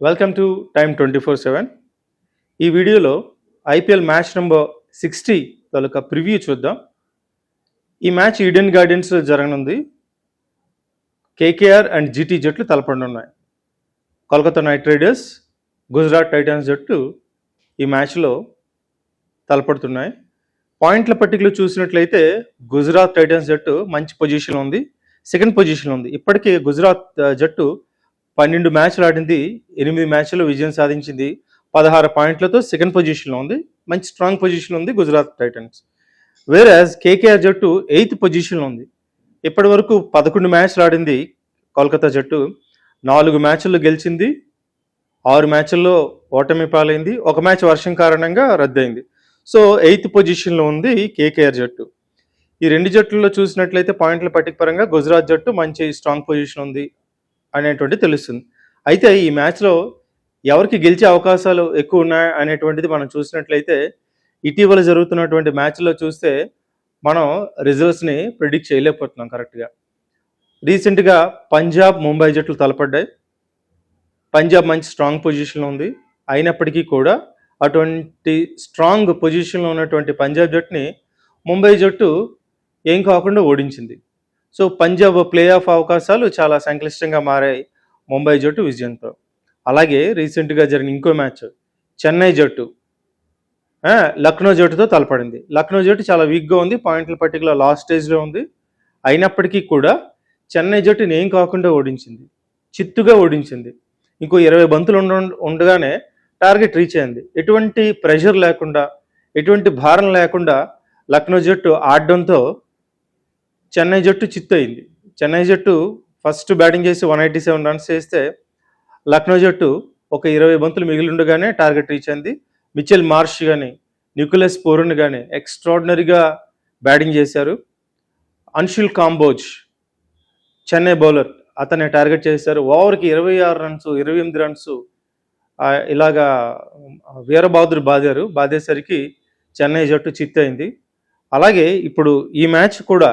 Welcome to time 24/7. ఈ వీడియోలో IPL match number 60 తాలూకా preview చూద్దాం. ఈ మ్యాచ్ ఈడెన్ గార్డెన్స్లో జరగనుంది. కేకేఆర్ అండ్ జీటీ జట్లు తలపడనున్నాయి. Kolkata knight riders, Gujarat titans జట్టు ఈ మ్యాచ్లో తలపడుతున్నాయి. పాయింట్ల పట్టికలో చూసినట్లయితే గుజరాత్ టైటన్స్ జట్టు మంచి పొజిషన్లో ఉంది, సెకండ్ పొజిషన్లో ఉంది. ఇప్పటికే గుజరాత్ జట్టు 12 మ్యాచ్లు ఆడింది, 8 మ్యాచ్ల్లో విజయం సాధించింది, 16 పాయింట్లతో సెకండ్ పొజిషన్లో ఉంది. మంచి స్ట్రాంగ్ పొజిషన్ ఉంది గుజరాత్ టైటన్స్. వేరాజ్ కేకేఆర్ జట్టు 8th పొజిషన్లో ఉంది. ఇప్పటి వరకు 11 మ్యాచ్లు ఆడింది కోల్కతా జట్టు, 4 మ్యాచ్ల్లో గెలిచింది, 6 మ్యాచ్ల్లో ఓటమి పాలైంది, ఒక మ్యాచ్ వర్షం కారణంగా రద్దయింది. సో 8th పొజిషన్లో ఉంది కేకేఆర్ జట్టు. ఈ రెండు జట్లలో చూసినట్లయితే పాయింట్ల పట్టిక పరంగా గుజరాత్ జట్టు మంచి స్ట్రాంగ్ పొజిషన్ ఉంది అనేటువంటి తెలుస్తుంది. అయితే ఈ మ్యాచ్లో ఎవరికి గెలిచే అవకాశాలు ఎక్కువ ఉన్నాయి అనేటువంటిది మనం చూసినట్లయితే ఇటీవల జరుగుతున్నటువంటి మ్యాచ్లో చూస్తే మనం రిజల్ట్స్ని ప్రిడిక్ట్ చేయలేకపోతున్నాం కరెక్ట్గా. రీసెంట్గా పంజాబ్, ముంబై జట్లు తలపడ్డాయి. పంజాబ్ మంచి స్ట్రాంగ్ పొజిషన్లో ఉంది. అయినప్పటికీ కూడా అటువంటి స్ట్రాంగ్ పొజిషన్లో ఉన్నటువంటి పంజాబ్ జట్టుని ముంబై జట్టు ఏం కాకుండా ఓడించింది. సో పంజాబ్ ప్లే ఆఫ్ అవకాశాలు చాలా సంక్లిష్టంగా మారాయి ముంబై జట్టు విజయంతో. అలాగే రీసెంట్గా జరిగిన ఇంకో మ్యాచ్ చెన్నై జట్టు లక్నో జట్టుతో తలపడింది. లక్నో జట్టు చాలా వీక్గా ఉంది, పాయింట్ల పట్టికలో లాస్ట్ స్టేజ్లో ఉంది. అయినప్పటికీ కూడా చెన్నై జట్టుని ఏం కాకుండా ఓడించింది, చిత్తుగా ఓడించింది. ఇంకో 20 బంతులు ఉండగానే టార్గెట్ రీచ్ అయింది. ఎటువంటి ప్రెషర్ లేకుండా, ఎటువంటి భారం లేకుండా లక్నో జట్టు ఆడడంతో చెన్నై జట్టు చిత్తు అయింది. చెన్నై జట్టు ఫస్ట్ బ్యాటింగ్ చేసి 187 రన్స్ చేస్తే లక్నో జట్టు ఒక 20 బంతులు మిగిలి ఉండగానే టార్గెట్ రీచ్ అయింది. మిచెల్ మార్ష్ కానీ, నికోలస్ పూరన్ కానీ ఎక్స్ట్రాడినరీగా బ్యాటింగ్ చేశారు. అన్షుల్ కాంబోజ్ చెన్నై బౌలర్, అతన్ని టార్గెట్ చేశారు. ఓవర్కి 26 రన్స్, 28 రన్స్ ఇలాగా వీరబహదూర్ బాదేసరికి చెన్నై జట్టు చిత్తయింది. అలాగే ఇప్పుడు ఈ మ్యాచ్ కూడా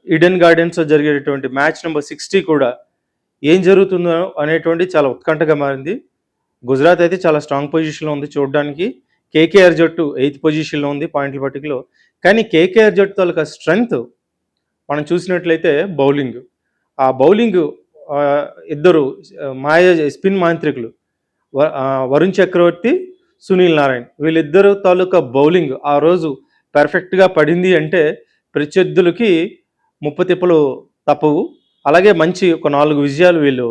ఈడెన్ గార్డెన్స్లో జరిగేటటువంటి మ్యాచ్ నెంబర్ 60 కూడా ఏం జరుగుతుందో అనేటువంటి చాలా ఉత్కంఠగా మారింది. గుజరాత్ అయితే చాలా స్ట్రాంగ్ పొజిషన్లో ఉంది చూడడానికి. కేకేఆర్ జట్టు 8th పొజిషన్లో ఉంది పాయింట్ల పట్టికలో. కానీ కేకేఆర్ జట్టు తాలూకా స్ట్రెంగ్త్ మనం చూసినట్లయితే బౌలింగ్. ఆ బౌలింగ్ ఇద్దరు స్పిన్ మాంత్రికులు వరుణ్ చక్రవర్తి, సునీల్ నారాయణ్, వీళ్ళిద్దరు తాలూకా బౌలింగ్ ఆ రోజు పర్ఫెక్ట్గా పడింది అంటే ప్రత్యర్థులకి ముప్పతిప్పలు తప్పవు. అలాగే మంచి ఒక 4 విజయాలు వీళ్ళు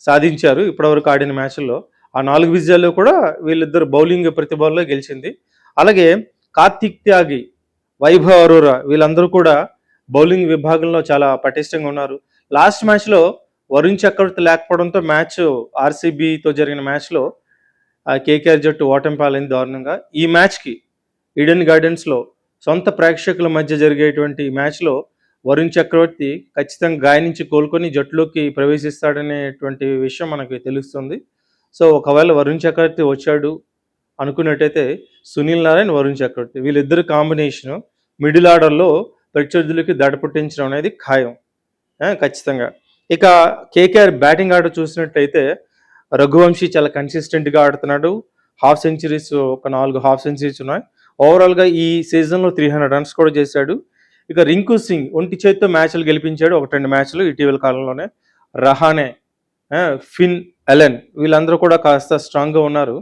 సాధించారు ఇప్పటివరకు ఆడిన మ్యాచ్ల్లో. ఆ 4 విజయాల్లో కూడా వీళ్ళిద్దరు బౌలింగ్ ప్రతిభలో గెలిచింది. అలాగే కార్తిక్ త్యాగి, వైభవ్ అరోరా వీళ్ళందరూ కూడా బౌలింగ్ విభాగంలో చాలా పటిష్టంగా ఉన్నారు. లాస్ట్ మ్యాచ్లో వరుణ్ చక్రవర్తి లేకపోవడంతో మ్యాచ్ ఆర్సీబీతో జరిగిన మ్యాచ్లో కేకేఆర్ జట్టు ఓటమి పాలైంది దారుణంగా. ఈ మ్యాచ్కి ఈడెన్ గార్డెన్స్లో సొంత ప్రేక్షకుల మధ్య జరిగేటువంటి మ్యాచ్లో వరుణ్ చక్రవర్తి ఖచ్చితంగా గాయం నుంచి కోలుకొని జట్టులోకి ప్రవేశిస్తాడనేటువంటి విషయం మనకి తెలుస్తుంది. సో ఒకవేళ వరుణ్ చక్రవర్తి వచ్చాడు అనుకున్నట్టయితే సునీల్ నారాయణ్, వరుణ్ చక్రవర్తి వీళ్ళిద్దరు కాంబినేషను మిడిల్ ఆర్డర్లో ప్రత్యర్థులకి దడ పుట్టించడం అనేది ఖాయం ఖచ్చితంగా. ఇక కేకేఆర్ బ్యాటింగ్ ఆర్డర్ చూసినట్టయితే రఘువంశీ చాలా కన్సిస్టెంట్గా ఆడుతున్నాడు. హాఫ్ సెంచరీస్, ఒక 4 హాఫ్ సెంచరీస్ ఉన్నాయి. ఓవరాల్గా ఈ సీజన్లో 300 రన్స్ కూడా చేశాడు. ఇక రింకు సింగ్ ఒంటి చేతితో మ్యాచ్లు గెలిపించాడు 1-2 మ్యాచ్లు ఇటీవల కాలంలోనే. రహానే, ఫిన్ ఎలెన్ వీళ్ళందరూ కూడా కాస్త స్ట్రాంగ్గా ఉన్నారు.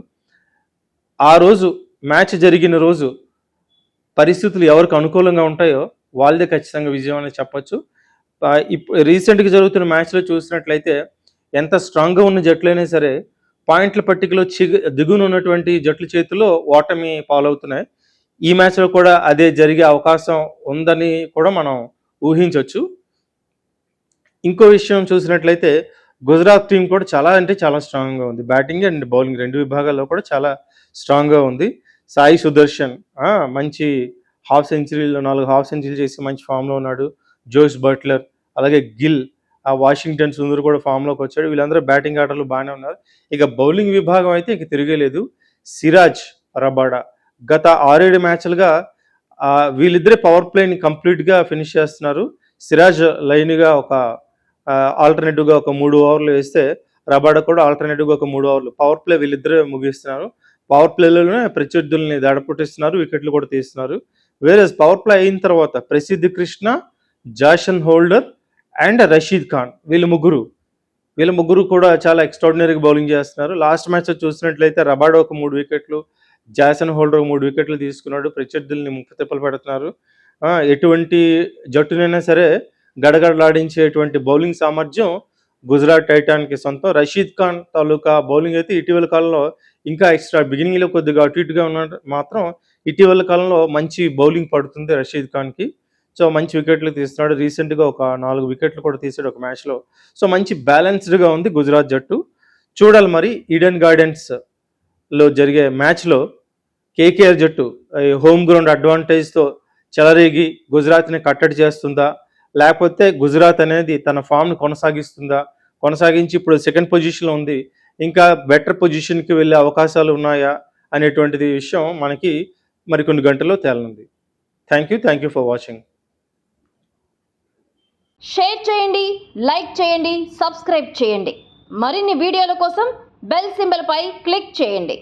ఆ రోజు మ్యాచ్ జరిగిన రోజు పరిస్థితులు ఎవరికి అనుకూలంగా ఉంటాయో వాళ్ళదే ఖచ్చితంగా విజయం అని చెప్పొచ్చు. రీసెంట్గా జరుగుతున్న మ్యాచ్లో చూసినట్లయితే ఎంత స్ట్రాంగ్గా ఉన్న జట్లైనా సరే పాయింట్ల పట్టికలో దిగున ఉన్నటువంటి జట్ల చేతిలో ఓటమి పాలవుతున్నాయి. ఈ మ్యాచ్లో కూడా అదే జరిగే అవకాశం ఉందని కూడా మనం ఊహించవచ్చు. ఇంకో విషయం చూసినట్లయితే గుజరాత్ టీం కూడా చాలా అంటే చాలా స్ట్రాంగ్గా ఉంది. బ్యాటింగ్ అండ్ బౌలింగ్ రెండు విభాగాల్లో కూడా చాలా స్ట్రాంగ్గా ఉంది. సాయి సుదర్శన్ మంచి హాఫ్ సెంచరీలో 4 హాఫ్ సెంచరీలు చేసి మంచి ఫామ్లో ఉన్నాడు. జోస్ బట్లర్, అలాగే గిల్, వాషింగ్టన్ సుందర్ కూడా ఫామ్లోకి వచ్చాడు. వీళ్ళందరూ బ్యాటింగ్ ఆటలు బాగానే ఉన్నారు. ఇక బౌలింగ్ విభాగం అయితే ఇక తిరగలేదు. సిరాజ్, రబాడా గత 6-7 మ్యాచ్లుగా వీళ్ళిద్దరే పవర్ ప్లేని కంప్లీట్గా ఫినిష్ చేస్తున్నారు. సిరాజ్ లైన్గా ఒక ఆల్టర్నేటివ్గా ఒక 3 ఓవర్లు వేస్తే రబాడా కూడా ఆల్టర్నేటివ్గా ఒక 3 ఓవర్లు పవర్ ప్లే వీళ్ళిద్దరే ముగిస్తున్నారు. పవర్ ప్లేలోనే ప్రత్యర్థుల్ని దడపుట్టిస్తున్నారు, వికెట్లు కూడా తీస్తున్నారు. వేరే పవర్ ప్లే అయిన తర్వాత ప్రసిద్ధ్ కృష్ణ, జాషన్ హోల్డర్ అండ్ రషీద్ ఖాన్ వీళ్ళ ముగ్గురు కూడా చాలా ఎక్స్ట్రాడినరీగా బౌలింగ్ చేస్తున్నారు. లాస్ట్ మ్యాచ్ చూసినట్లయితే రబాడా ఒక 3 వికెట్లు, జాసన్ హోల్డర్ 3 వికెట్లు తీసుకున్నాడు. ప్రత్యర్థుల్ని ముప్పుతిప్పలు పెడుతున్నారు. ఎటువంటి జట్టునైనా సరే గడగడలాడించేటువంటి బౌలింగ్ సామర్థ్యం గుజరాత్ టైటాన్కి సొంతం. రషీద్ ఖాన్ తాలూకా బౌలింగ్ అయితే ఇటీవల కాలంలో ఇంకా ఎక్స్ట్రా, బిగినింగ్లో కొద్దిగా అటు ఇటుగా ఉన్న మాత్రం ఇటీవల కాలంలో మంచి బౌలింగ్ పడుతుంది రషీద్ ఖాన్కి. సో మంచి వికెట్లు తీస్తున్నాడు. రీసెంట్గా ఒక 4 వికెట్లు కూడా తీసాడు ఒక మ్యాచ్లో. సో మంచి బ్యాలెన్స్డ్గా ఉంది గుజరాత్ జట్టు. చూడాలి మరి ఈడెన్ గార్డెన్స్లో జరిగే మ్యాచ్లో కేకేఆర్ జట్టు హోమ్ గ్రౌండ్ అడ్వాంటేజ్తో చెలరేగి గుజరాత్ని కట్టడి చేస్తుందా, లేకపోతే గుజరాత్ అనేది తన ఫామ్ని కొనసాగించి ఇప్పుడు సెకండ్ పొజిషన్లో ఉంది, ఇంకా బెటర్ పొజిషన్కి వెళ్ళే అవకాశాలు ఉన్నాయా అనేటువంటిది విషయం మనకి మరికొన్ని గంటల్లో తేలనుంది. Thank you for watching. Share చేయండి, లైక్ చేయండి, సబ్స్క్రైబ్ చేయండి. మరిన్ని వీడియోల కోసం బెల్ సింబల్పై క్లిక్ చేయండి.